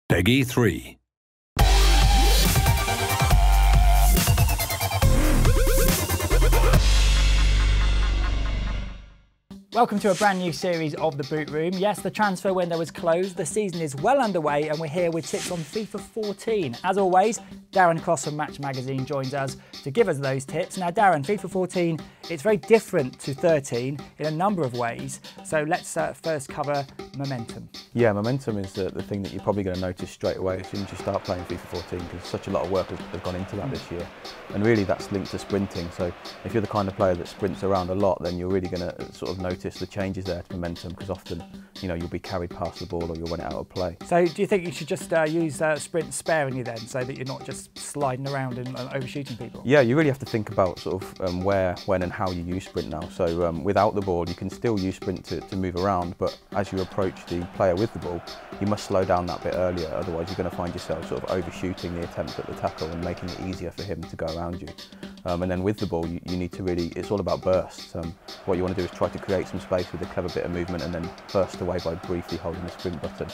Peggy 3. Welcome to a brand new series of the Boot Room. Yes, the transfer window is closed, the season is well underway, and we're here with tips on FIFA 14. As always, Darren Cross from Match Magazine joins us to give us those tips. Now Darren, FIFA 14, it's very different to 13 in a number of ways, so let's first cover momentum. Yeah, momentum is the thing that you're probably going to notice straight away as soon as you start playing FIFA 14, because such a lot of work has gone into that this year, and really that's linked to sprinting. So if you're the kind of player that sprints around a lot, then you're really going to sort of notice the changes there to momentum, because often, you know, you'll be carried past the ball or you'll run it out of play. So do you think you should just use sprint sparingly then, so that you're not just sliding around and overshooting people? Yeah, you really have to think about sort of where, when and how you use sprint now. So without the ball, you can still use sprint to move around, but as you approach the player with the ball, you must slow down that bit earlier, otherwise you're going to find yourself sort of overshooting the attempt at the tackle and making it easier for him to go around you. And then with the ball, you need to really, it's all about bursts. What you want to do is try to create some space with a clever bit of movement and then burst away by briefly holding the sprint button,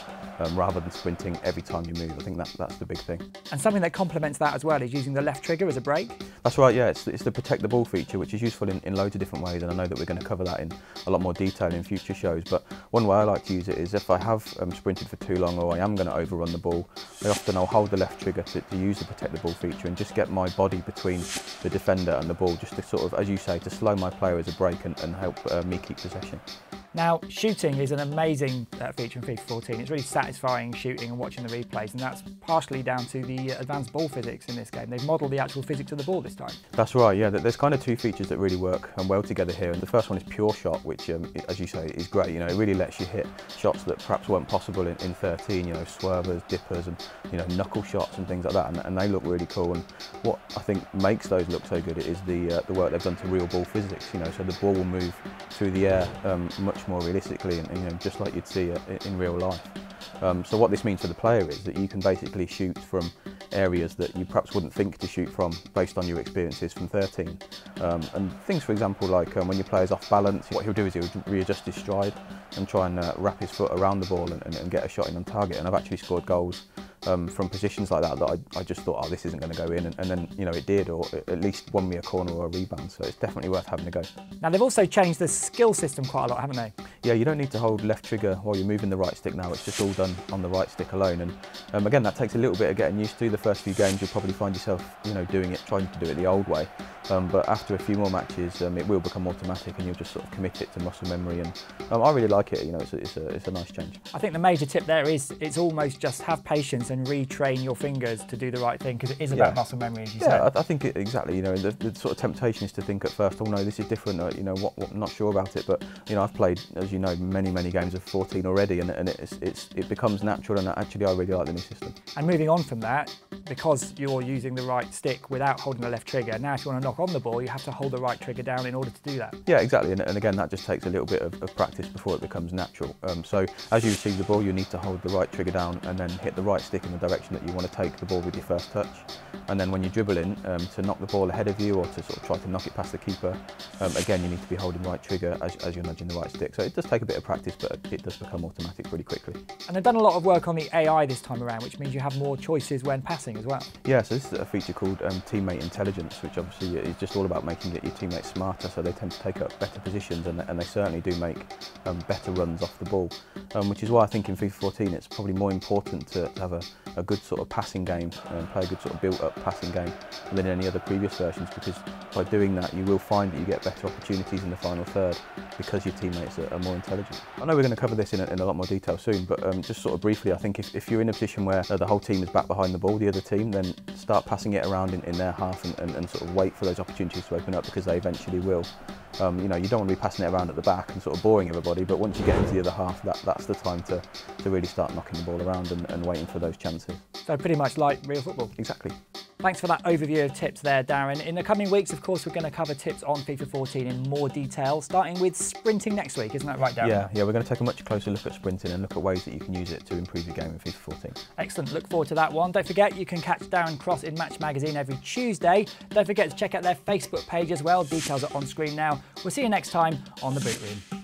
rather than sprinting every time you move. I think that's the big thing. And something that complements that as well is using the left trigger as a brake. That's right, yeah, it's the protect the ball feature, which is useful in loads of different ways, and I know that we're going to cover that in a lot more detail in future shows. But one way I like to use it is if I have sprinted for too long or I am going to overrun the ball, I'll hold the left trigger to use the protect the ball feature and just get my body between the defender and the ball, just to sort of, as you say, to slow my player as a break and help me keep possession. Now, shooting is an amazing feature in FIFA 14. It's really satisfying shooting and watching the replays, and that's partially down to the advanced ball physics in this game. They've modelled the actual physics of the ball this time. That's right, yeah. There's kind of two features that really work well together here, and the first one is pure shot, which, as you say, is great. You know, it really lets you hit shots that perhaps weren't possible in 13. You know, swervers, dippers, and knuckle shots and things like that, and they look really cool. And what I think makes those look so good is the work they've done to real ball physics. You know, so the ball will move through the air much more realistically and just like you'd see in real life. So what this means for the player is that you can basically shoot from areas that you perhaps wouldn't think to shoot from based on your experiences from 13. And things, for example, like when your player's off balance, what he'll do is he'll readjust his stride and try and wrap his foot around the ball and get a shot in on target. And I've actually scored goals from positions like that I just thought, oh, this isn't going to go in, and then it did, or at least won me a corner or a rebound. So it's definitely worth having a go. Now they've also changed the skill system quite a lot, haven't they? Yeah, you don't need to hold left trigger while you're moving the right stick now. It's just all done on the right stick alone, and again, that takes a little bit of getting used to. The first few games you'll probably find yourself trying to do it the old way, but after a few more matches it will become automatic and you'll just sort of commit it to muscle memory, and I really like it. It's a nice change. I think the major tip there is it's almost just have patience and retrain your fingers to do the right thing, because it is about muscle memory, as you said. Yeah, I think exactly. The sort of temptation is to think at first, oh no, this is different. What I'm not sure about it, but I've played, as you know, many games of 14 already, and it becomes natural, and actually I really like the new system. And moving on from that, because you're using the right stick without holding the left trigger, now if you want to knock on the ball, you have to hold the right trigger down in order to do that. Yeah, exactly, and again, that just takes a little bit of practice before it becomes natural. So as you receive the ball, you need to hold the right trigger down and then hit the right stick in the direction that you want to take the ball with your first touch. And then when you dribble in to knock the ball ahead of you, or to sort of try to knock it past the keeper, again, you need to be holding right trigger as you're nudging the right stick. So it does take a bit of practice, but it does become automatic pretty quickly. And they've done a lot of work on the AI this time around, which means you have more choices when passing as well. Yeah, so this is a feature called teammate intelligence, which obviously is just all about making your teammates smarter, so they tend to take up better positions, and they certainly do make better runs off the ball, which is why I think in FIFA 14 it's probably more important to have a good sort of passing game and play a good sort of built-up passing game than in any other previous versions, because by doing that you will find that you get better opportunities in the final third because your teammates are more intelligent. I know we're going to cover this in a lot more detail soon, but just sort of briefly, I think if you're in a position where the whole team is back behind the ball, the other team, then start passing it around in their half and sort of wait for those opportunities to open up, because they eventually will. You don't want to be passing it around at the back and sort of boring everybody, but once you get into the other half, that's the time to really start knocking the ball around and waiting for those chances. So pretty much like real football. Exactly. Thanks for that overview of tips there, Darren. In the coming weeks, of course, we're going to cover tips on FIFA 14 in more detail, starting with sprinting next week. Isn't that right, Darren? Yeah, we're going to take a much closer look at sprinting and look at ways that you can use it to improve your game in FIFA 14. Excellent. Look forward to that one. Don't forget, you can catch Darren Cross in Match Magazine every Tuesday. Don't forget to check out their Facebook page as well. Details are on screen now. We'll see you next time on the Boot Room.